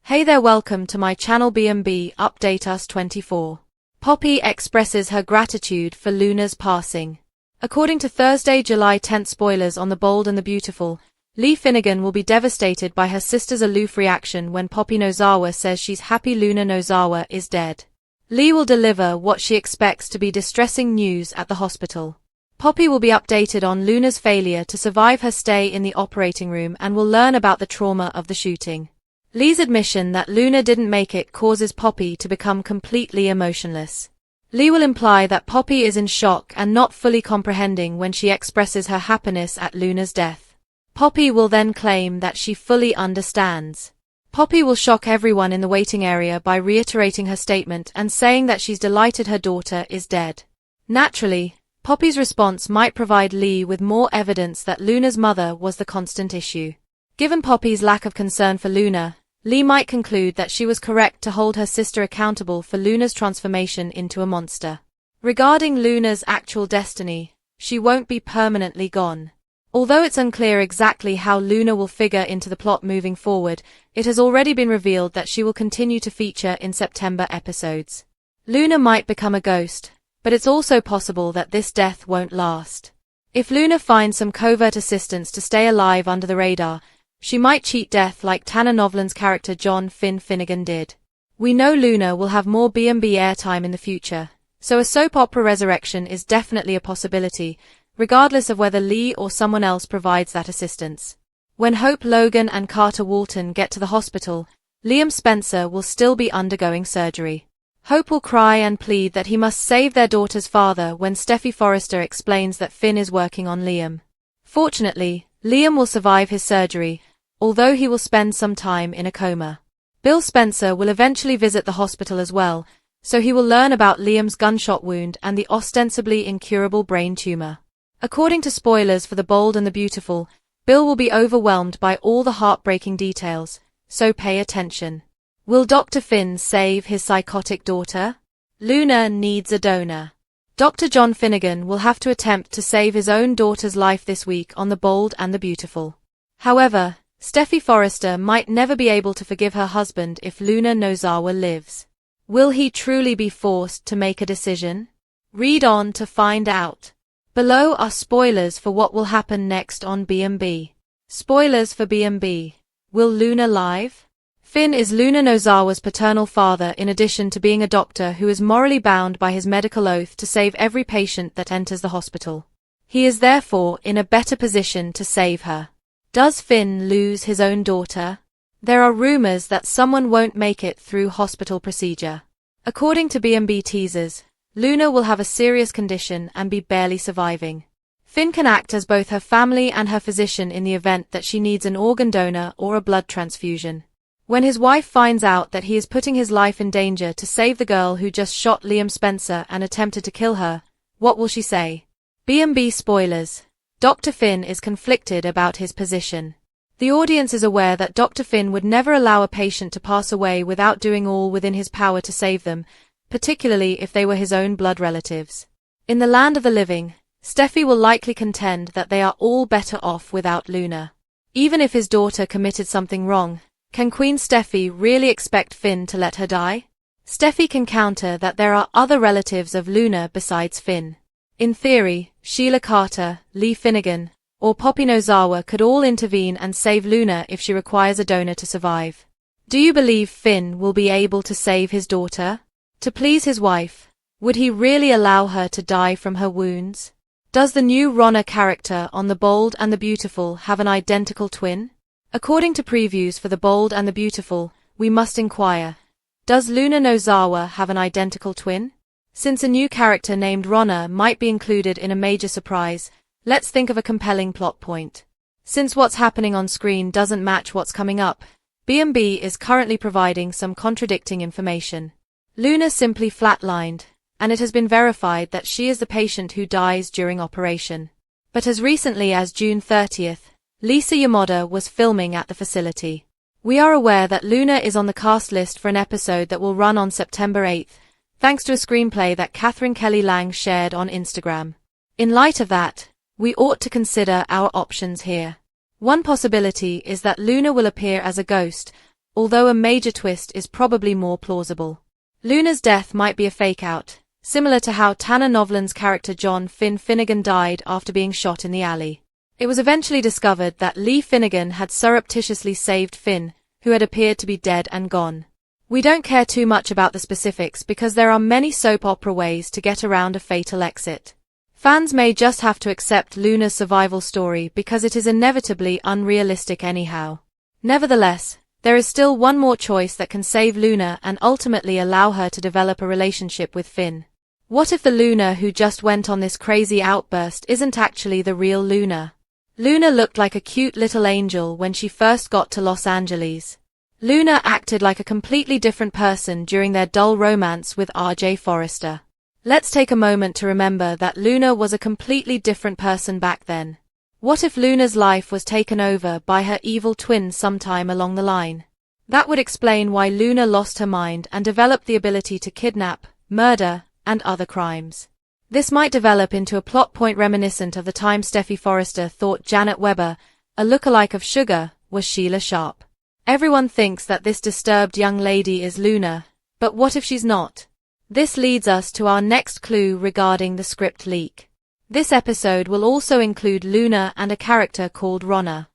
Hey there, welcome to my channel B&B Update Us 24. Poppy expresses her gratitude for Luna's passing. According to Thursday, July 10th spoilers on The Bold and the Beautiful, Lee Finnegan will be devastated by her sister's aloof reaction when Poppy Nozawa says she's happy Luna Nozawa is dead. Lee will deliver what she expects to be distressing news at the hospital. Poppy will be updated on Luna's failure to survive her stay in the operating room and will learn about the trauma of the shooting. Lee's admission that Luna didn't make it causes Poppy to become completely emotionless. Lee will imply that Poppy is in shock and not fully comprehending when she expresses her happiness at Luna's death. Poppy will then claim that she fully understands. Poppy will shock everyone in the waiting area by reiterating her statement and saying that she's delighted her daughter is dead. Naturally, Poppy's response might provide Lee with more evidence that Luna's mother was the constant issue. Given Poppy's lack of concern for Luna, Lee might conclude that she was correct to hold her sister accountable for Luna's transformation into a monster. Regarding Luna's actual destiny, she won't be permanently gone. Although it's unclear exactly how Luna will figure into the plot moving forward, it has already been revealed that she will continue to feature in September episodes. Luna might become a ghost, but it's also possible that this death won't last. If Luna finds some covert assistance to stay alive under the radar, she might cheat death like Tanner Novlan's character John Finnegan did. We know Luna will have more B&B airtime in the future, so a soap opera resurrection is definitely a possibility, regardless of whether Lee or someone else provides that assistance. When Hope Logan and Carter Walton get to the hospital, Liam Spencer will still be undergoing surgery. Hope will cry and plead that he must save their daughter's father when Steffy Forrester explains that Finn is working on Liam. Fortunately, Liam will survive his surgery, although he will spend some time in a coma. Bill Spencer will eventually visit the hospital as well, so he will learn about Liam's gunshot wound and the ostensibly incurable brain tumor. According to spoilers for The Bold and the Beautiful, Bill will be overwhelmed by all the heartbreaking details, so pay attention. Will Dr. Finn save his psychotic daughter? Luna needs a donor. Dr. John Finnegan will have to attempt to save his own daughter's life this week on The Bold and the Beautiful. However, Steffy Forrester might never be able to forgive her husband if Luna Nozawa lives. Will he truly be forced to make a decision? Read on to find out. Below are spoilers for what will happen next on B&B. Spoilers for B&B. Will Luna live? Finn is Luna Nozawa's paternal father in addition to being a doctor who is morally bound by his medical oath to save every patient that enters the hospital. He is therefore in a better position to save her. Does Finn lose his own daughter? There are rumors that someone won't make it through hospital procedure. According to B&B teasers, Luna will have a serious condition and be barely surviving. Finn can act as both her family and her physician in the event that she needs an organ donor or a blood transfusion. When his wife finds out that he is putting his life in danger to save the girl who just shot Liam Spencer and attempted to kill her, what will she say? B&B spoilers. Dr. Finn is conflicted about his position. The audience is aware that Dr. Finn would never allow a patient to pass away without doing all within his power to save them, particularly if they were his own blood relatives. In the land of the living, Steffy will likely contend that they are all better off without Luna. Even if his daughter committed something wrong, can Queen Steffy really expect Finn to let her die? Steffy can counter that there are other relatives of Luna besides Finn. In theory, Sheila Carter, Lee Finnegan, or Poppy Nozawa could all intervene and save Luna if she requires a donor to survive. Do you believe Finn will be able to save his daughter? To please his wife, would he really allow her to die from her wounds? Does the new Ronna character on The Bold and the Beautiful have an identical twin? According to previews for The Bold and the Beautiful, we must inquire, does Luna Nozawa have an identical twin? Since a new character named Ronna might be included in a major surprise, let's think of a compelling plot point. Since what's happening on screen doesn't match what's coming up, B&B is currently providing some contradicting information. Luna simply flatlined, and it has been verified that she is the patient who dies during operation. But as recently as June 30th, Lisa Yamada was filming at the facility. We are aware that Luna is on the cast list for an episode that will run on September 8th, thanks to a screenplay that Catherine Kelly Lang shared on Instagram. In light of that, we ought to consider our options here. One possibility is that Luna will appear as a ghost, although a major twist is probably more plausible. Luna's death might be a fake-out, similar to how Tanner Novlan's character John Finn Finnegan died after being shot in the alley. It was eventually discovered that Lee Finnegan had surreptitiously saved Finn, who had appeared to be dead and gone. We don't care too much about the specifics because there are many soap opera ways to get around a fatal exit. Fans may just have to accept Luna's survival story because it is inevitably unrealistic anyhow. Nevertheless, there is still one more choice that can save Luna and ultimately allow her to develop a relationship with Finn. What if the Luna who just went on this crazy outburst isn't actually the real Luna? Luna looked like a cute little angel when she first got to Los Angeles. Luna acted like a completely different person during their dull romance with R.J. Forrester. Let's take a moment to remember that Luna was a completely different person back then. What if Luna's life was taken over by her evil twin sometime along the line? That would explain why Luna lost her mind and developed the ability to kidnap, murder, and other crimes. This might develop into a plot point reminiscent of the time Steffy Forrester thought Janet Weber, a lookalike of Sugar, was Sheila Sharp. Everyone thinks that this disturbed young lady is Luna, but what if she's not? This leads us to our next clue regarding the script leak. This episode will also include Luna and a character called Ronna.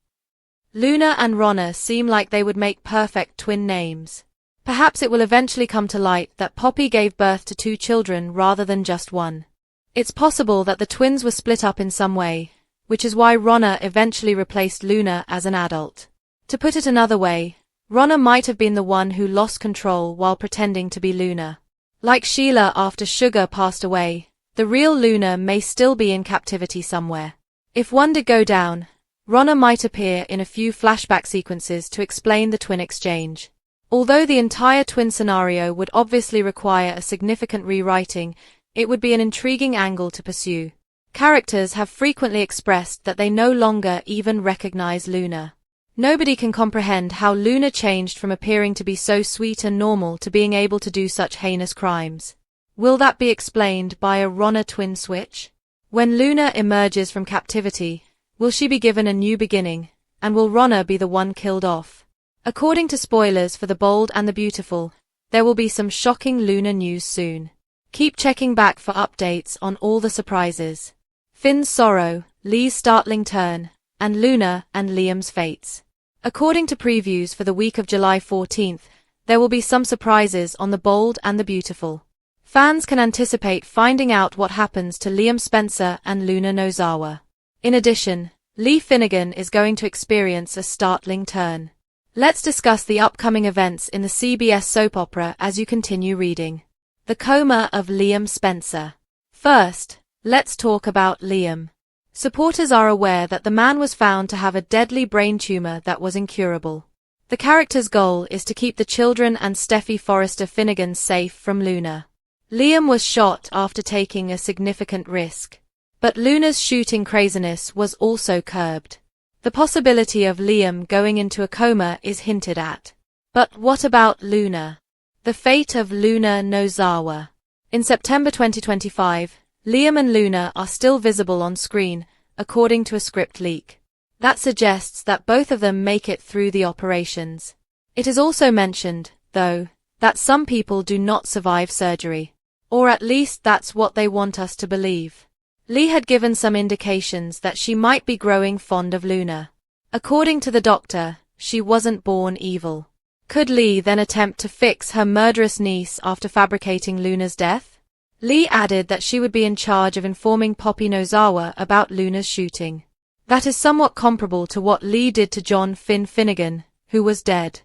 Luna and Ronna seem like they would make perfect twin names. Perhaps it will eventually come to light that Poppy gave birth to 2 children rather than just one. It's possible that the twins were split up in some way, which is why Ronna eventually replaced Luna as an adult. To put it another way, Ronna might have been the one who lost control while pretending to be Luna. Like Sheila after Sugar passed away, the real Luna may still be in captivity somewhere. If one did go down, Ronna might appear in a few flashback sequences to explain the twin exchange. Although the entire twin scenario would obviously require a significant rewriting, it would be an intriguing angle to pursue. Characters have frequently expressed that they no longer even recognize Luna. Nobody can comprehend how Luna changed from appearing to be so sweet and normal to being able to do such heinous crimes. Will that be explained by a Ronna twin switch? When Luna emerges from captivity, will she be given a new beginning, and will Ronna be the one killed off? According to spoilers for The Bold and the Beautiful, there will be some shocking Luna news soon. Keep checking back for updates on all the surprises. Finn's sorrow, Lee's startling turn, and Luna and Liam's fates. According to previews for the week of July 14th, there will be some surprises on The Bold and the Beautiful. Fans can anticipate finding out what happens to Liam Spencer and Luna Nozawa. In addition, Lee Finnegan is going to experience a startling turn. Let's discuss the upcoming events in the CBS soap opera as you continue reading. The coma of Liam Spencer. First, let's talk about Liam. Supporters are aware that the man was found to have a deadly brain tumor that was incurable. The character's goal is to keep the children and Steffy Forrester Finnegan safe from Luna. Liam was shot after taking a significant risk. But Luna's shooting craziness was also curbed. The possibility of Liam going into a coma is hinted at. But what about Luna? The fate of Luna Nozawa. In September 2025, Liam and Luna are still visible on screen, according to a script leak. That suggests that both of them make it through the operations. It is also mentioned, though, that some people do not survive surgery. Or at least that's what they want us to believe. Lee had given some indications that she might be growing fond of Luna. According to the doctor, she wasn't born evil. Could Lee then attempt to fix her murderous niece after fabricating Luna's death? Lee added that she would be in charge of informing Poppy Nozawa about Luna's shooting. That is somewhat comparable to what Lee did to John Finn Finnegan, who was dead.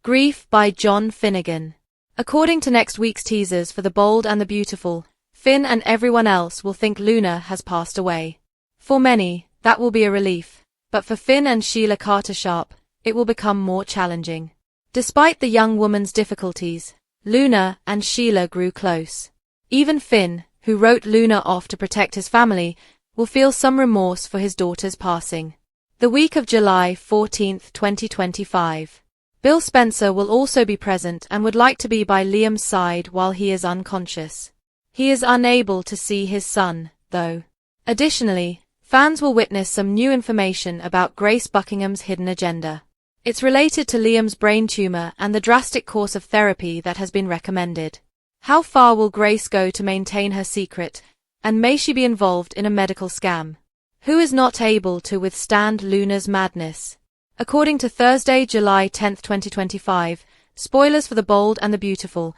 Grief by John Finnegan. According to next week's teasers for The Bold and the Beautiful, Finn and everyone else will think Luna has passed away. For many, that will be a relief, but for Finn and Sheila Carter Sharp, it will become more challenging. Despite the young woman's difficulties, Luna and Sheila grew close. Even Finn, who wrote Luna off to protect his family, will feel some remorse for his daughter's passing. The week of July 14, 2025. Bill Spencer will also be present and would like to be by Liam's side while he is unconscious. He is unable to see his son, though. Additionally, fans will witness some new information about Grace Buckingham's hidden agenda. It's related to Liam's brain tumor and the drastic course of therapy that has been recommended. How far will Grace go to maintain her secret, and may she be involved in a medical scam? Who is not able to withstand Luna's madness? According to Thursday, July 10, 2025, spoilers for The Bold and the Beautiful,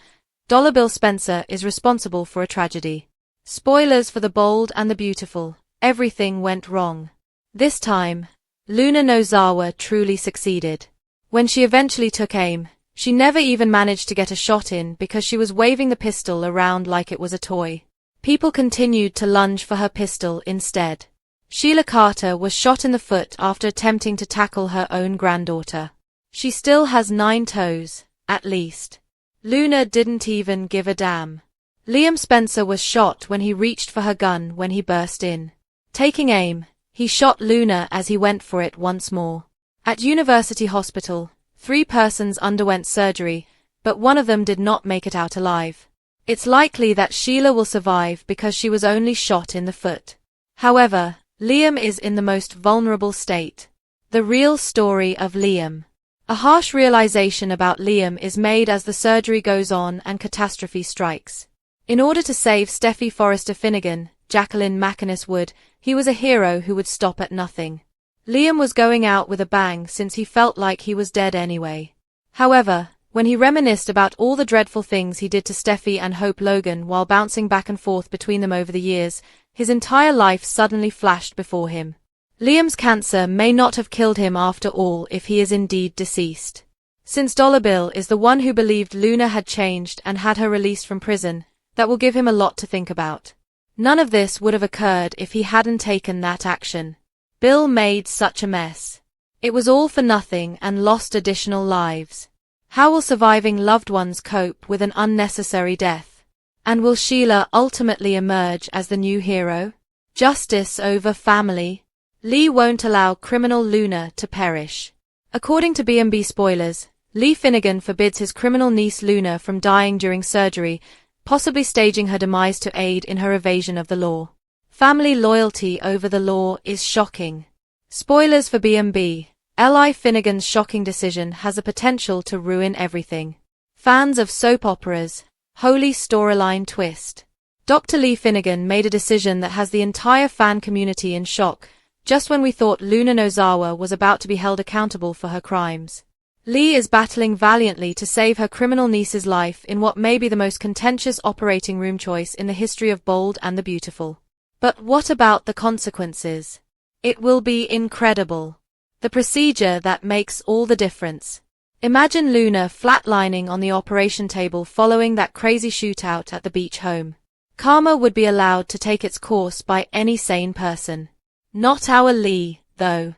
Dollar Bill Spencer is responsible for a tragedy. Spoilers for The Bold and the Beautiful, everything went wrong. This time, Luna Nozawa truly succeeded. When she eventually took aim, she never even managed to get a shot in because she was waving the pistol around like it was a toy. People continued to lunge for her pistol instead. Sheila Carter was shot in the foot after attempting to tackle her own granddaughter. She still has 9 toes, at least. Luna didn't even give a damn. Liam Spencer was shot when he reached for her gun when he burst in. Taking aim, he shot Luna as he went for it once more. At University Hospital, 3 persons underwent surgery, but one of them did not make it out alive. It's likely that Sheila will survive because she was only shot in the foot. However, Liam is in the most vulnerable state. The real story of Liam. A harsh realization about Liam is made as the surgery goes on and catastrophe strikes. In order to save Steffy Forrester Finnegan, Jacqueline McInnes Wood, he was a hero who would stop at nothing. Liam was going out with a bang since he felt like he was dead anyway. However, when he reminisced about all the dreadful things he did to Steffy and Hope Logan while bouncing back and forth between them over the years, his entire life suddenly flashed before him. Liam's cancer may not have killed him after all if he is indeed deceased. Since Dollar Bill is the one who believed Luna had changed and had her released from prison, that will give him a lot to think about. None of this would have occurred if he hadn't taken that action. Bill made such a mess. It was all for nothing and lost additional lives. How will surviving loved ones cope with an unnecessary death? And will Sheila ultimately emerge as the new hero? Justice over family. Lee won't allow criminal Luna to perish. According to B&B spoilers, Lee Finnegan forbids his criminal niece Luna from dying during surgery, possibly staging her demise to aid in her evasion of the law. Family loyalty over the law is shocking. Spoilers for B&B. Li Finnegan's shocking decision has the potential to ruin everything. Fans of soap operas, holy storyline twist. Dr. Lee Finnegan made a decision that has the entire fan community in shock, just when we thought Luna Nozawa was about to be held accountable for her crimes. Lee is battling valiantly to save her criminal niece's life in what may be the most contentious operating room choice in the history of Bold and the Beautiful. But what about the consequences? It will be incredible. The procedure that makes all the difference. Imagine Luna flatlining on the operation table following that crazy shootout at the beach home. Karma would be allowed to take its course by any sane person. Not our Lee, though.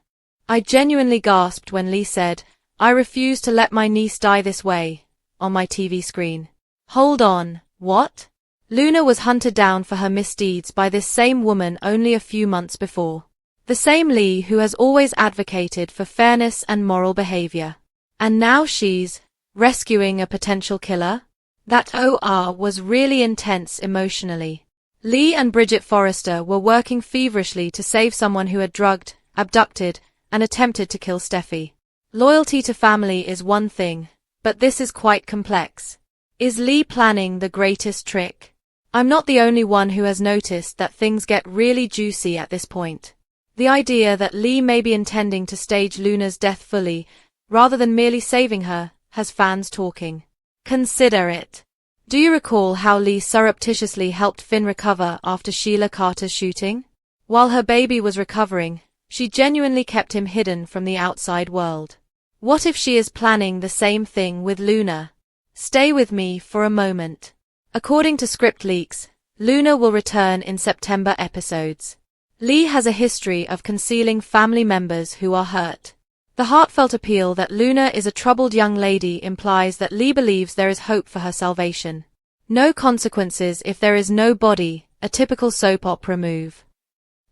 I genuinely gasped when Lee said, "I refuse to let my niece die this way," on my TV screen. Hold on, what? Luna was hunted down for her misdeeds by this same woman only a few months before. The same Lee who has always advocated for fairness and moral behavior. And now she's rescuing a potential killer? That OR was really intense emotionally. Lee and Bridget Forrester were working feverishly to save someone who had drugged, abducted, and attempted to kill Steffy. Loyalty to family is one thing, but this is quite complex. Is Lee planning the greatest trick? I'm not the only one who has noticed that things get really juicy at this point. The idea that Lee may be intending to stage Luna's death fully, rather than merely saving her, has fans talking. Consider it. Do you recall how Lee surreptitiously helped Finn recover after Sheila Carter's shooting? While her baby was recovering, she genuinely kept him hidden from the outside world. What if she is planning the same thing with Luna? Stay with me for a moment. According to script leaks, Luna will return in September episodes. Lee has a history of concealing family members who are hurt. The heartfelt appeal that Luna is a troubled young lady implies that Lee believes there is hope for her salvation. No consequences if there is no body, a typical soap opera move.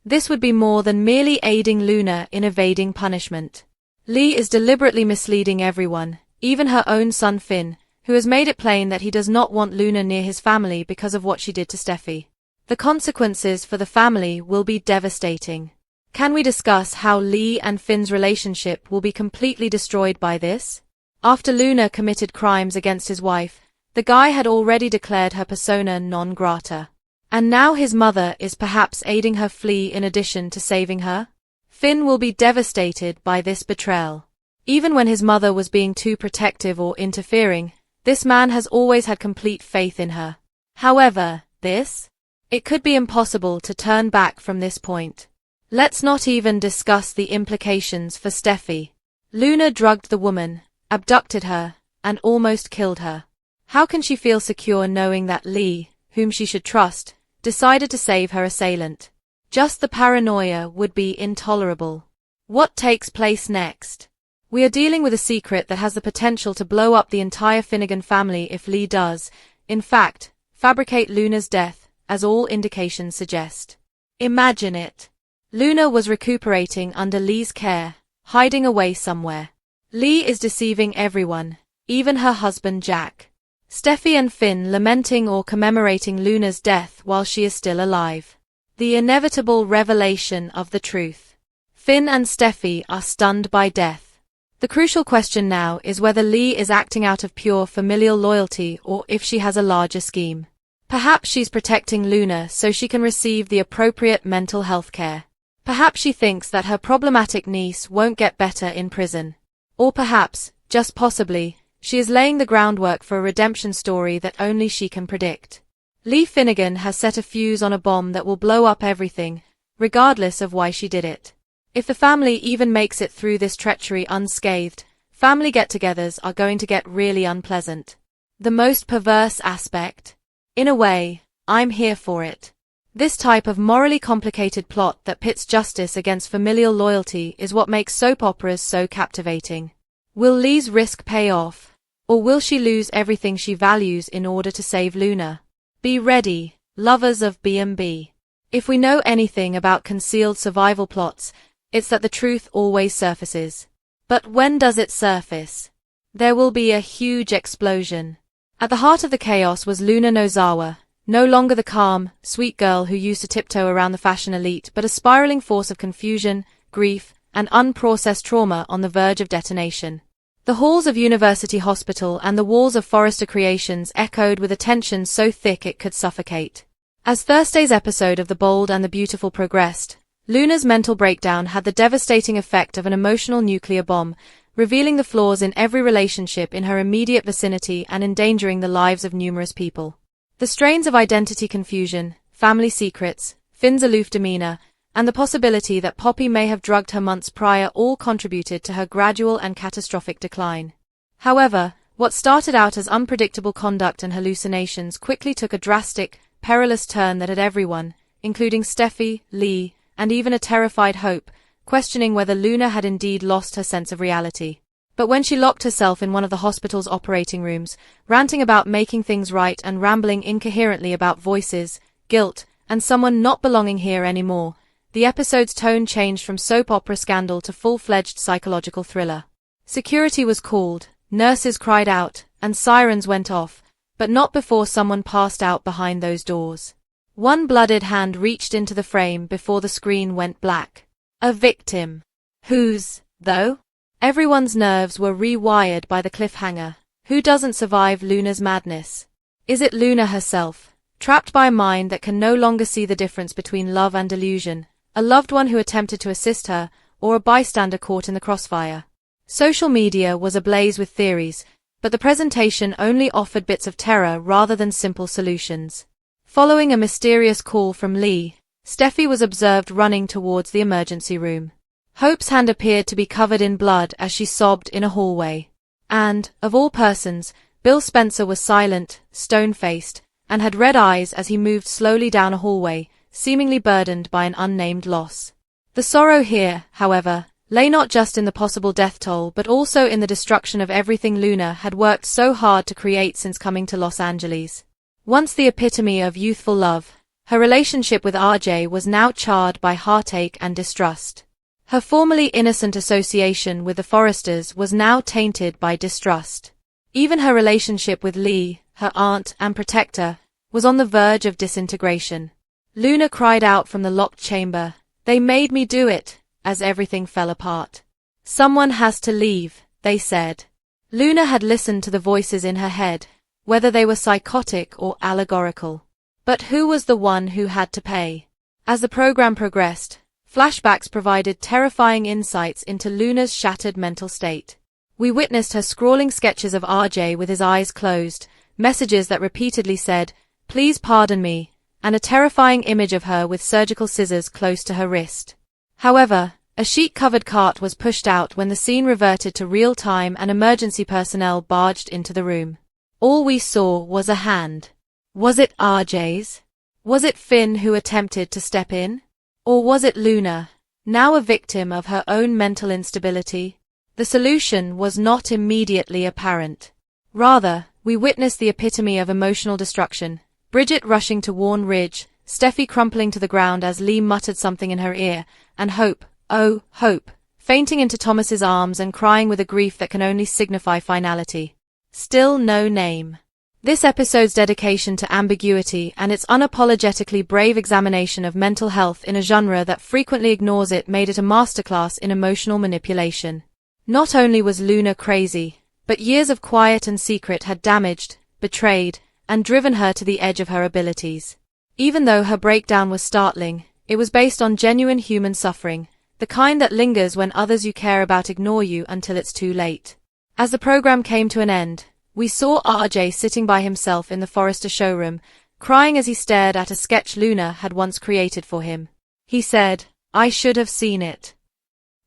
This would be more than merely aiding Luna in evading punishment. Lee is deliberately misleading everyone, even her own son Finn, who has made it plain that he does not want Luna near his family because of what she did to Steffy. The consequences for the family will be devastating. Can we discuss how Lee and Finn's relationship will be completely destroyed by this? After Luna committed crimes against his wife, the guy had already declared her persona non grata. And now his mother is perhaps aiding her flee in addition to saving her? Finn will be devastated by this betrayal. Even when his mother was being too protective or interfering, this man has always had complete faith in her. However, it could be impossible to turn back from this point. Let's not even discuss the implications for Steffy. Luna drugged the woman, abducted her, and almost killed her. How can she feel secure knowing that Lee, whom she should trust, decided to save her assailant? Just the paranoia would be intolerable. What takes place next? We are dealing with a secret that has the potential to blow up the entire Finnegan family if Lee does, in fact, fabricate Luna's death, as all indications suggest. Imagine it. Luna was recuperating under Lee's care, hiding away somewhere. Lee is deceiving everyone, even her husband Jack. Steffy and Finn lamenting or commemorating Luna's death while she is still alive. The inevitable revelation of the truth. Finn and Steffy are stunned by death. The crucial question now is whether Lee is acting out of pure familial loyalty or if she has a larger scheme. Perhaps she's protecting Luna so she can receive the appropriate mental health care. Perhaps she thinks that her problematic niece won't get better in prison. Or perhaps, just possibly, she is laying the groundwork for a redemption story that only she can predict. Lee Finnegan has set a fuse on a bomb that will blow up everything, regardless of why she did it. If the family even makes it through this treachery unscathed, family get-togethers are going to get really unpleasant. The most perverse aspect? In a way, I'm here for it. This type of morally complicated plot that pits justice against familial loyalty is what makes soap operas so captivating. Will Lee's risk pay off? Or will she lose everything she values in order to save Luna? Be ready, lovers of B&B. If we know anything about concealed survival plots, it's that the truth always surfaces. But when does it surface? There will be a huge explosion. At the heart of the chaos was Luna Nozawa, no longer the calm, sweet girl who used to tiptoe around the fashion elite, but a spiraling force of confusion, grief, and unprocessed trauma on the verge of detonation. The halls of University Hospital and the walls of Forrester Creations echoed with a tension so thick it could suffocate. As Thursday's episode of The Bold and the Beautiful progressed, Luna's mental breakdown had the devastating effect of an emotional nuclear bomb, revealing the flaws in every relationship in her immediate vicinity and endangering the lives of numerous people. The strains of identity confusion, family secrets, Finn's aloof demeanor, and the possibility that Poppy may have drugged her months prior all contributed to her gradual and catastrophic decline. However, what started out as unpredictable conduct and hallucinations quickly took a drastic, perilous turn that had everyone, including Steffy, Lee, and even a terrified Hope, questioning whether Luna had indeed lost her sense of reality. But when she locked herself in one of the hospital's operating rooms, ranting about making things right and rambling incoherently about voices, guilt, and someone not belonging here anymore, the episode's tone changed from soap opera scandal to full-fledged psychological thriller. Security was called, nurses cried out, and sirens went off, but not before someone passed out behind those doors. One blooded hand reached into the frame before the screen went black. A victim. Whose, though? Everyone's nerves were rewired by the cliffhanger. Who doesn't survive Luna's madness? Is it Luna herself, trapped by a mind that can no longer see the difference between love and delusion, a loved one who attempted to assist her, or a bystander caught in the crossfire? Social media was ablaze with theories, but the presentation only offered bits of terror rather than simple solutions. Following a mysterious call from Lee, Steffy was observed running towards the emergency room. Hope's hand appeared to be covered in blood as she sobbed in a hallway. And, of all persons, Bill Spencer was silent, stone-faced, and had red eyes as he moved slowly down a hallway, seemingly burdened by an unnamed loss. The sorrow here, however, lay not just in the possible death toll but also in the destruction of everything Luna had worked so hard to create since coming to Los Angeles. Once the epitome of youthful love, her relationship with RJ was now charred by heartache and distrust. Her formerly innocent association with the Forresters was now tainted by distrust. Even her relationship with Lee, her aunt and protector, was on the verge of disintegration. Luna cried out from the locked chamber, They made me do it, as everything fell apart. Someone has to leave, they said. Luna had listened to the voices in her head, whether they were psychotic or allegorical. But who was the one who had to pay? As the program progressed, flashbacks provided terrifying insights into Luna's shattered mental state. We witnessed her scrawling sketches of RJ with his eyes closed, messages that repeatedly said, "Please pardon me," and a terrifying image of her with surgical scissors close to her wrist. However, a sheet-covered cart was pushed out when the scene reverted to real time and emergency personnel barged into the room. All we saw was a hand. Was it RJ's? Was it Finn who attempted to step in? Or was it Luna, now a victim of her own mental instability? The solution was not immediately apparent. Rather, we witnessed the epitome of emotional destruction, Bridget rushing to warn Ridge, Steffy crumpling to the ground as Lee muttered something in her ear, and Hope, oh, Hope, fainting into Thomas's arms and crying with a grief that can only signify finality. Still no name. This episode's dedication to ambiguity and its unapologetically brave examination of mental health in a genre that frequently ignores it made it a masterclass in emotional manipulation. Not only was Luna crazy, but years of quiet and secret had damaged, betrayed, and driven her to the edge of her abilities. Even though her breakdown was startling, it was based on genuine human suffering, the kind that lingers when others you care about ignore you until it's too late. As the program came to an end, we saw RJ sitting by himself in the Forrester showroom, crying as he stared at a sketch Luna had once created for him. He said, "I should have seen it.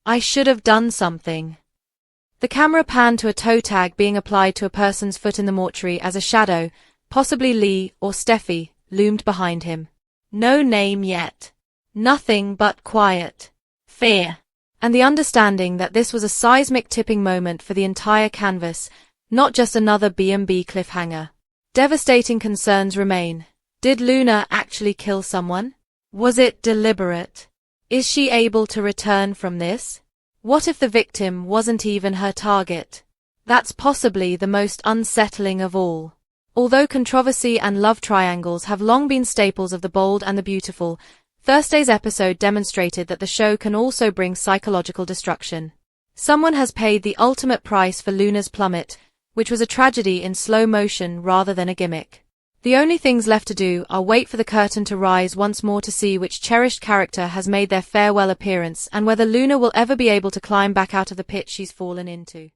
I should have done something." The camera panned to a toe tag being applied to a person's foot in the mortuary as a shadow, possibly Lee or Steffy, loomed behind him. No name yet. Nothing but quiet, fear, and the understanding that this was a seismic tipping moment for the entire canvas, not just another B&B cliffhanger. Devastating concerns remain. Did Luna actually kill someone? Was it deliberate? Is she able to return from this? What if the victim wasn't even her target? That's possibly the most unsettling of all. Although controversy and love triangles have long been staples of The Bold and the Beautiful, Thursday's episode demonstrated that the show can also bring psychological destruction. Someone has paid the ultimate price for Luna's plummet, which was a tragedy in slow motion rather than a gimmick. The only things left to do are wait for the curtain to rise once more to see which cherished character has made their farewell appearance and whether Luna will ever be able to climb back out of the pit she's fallen into.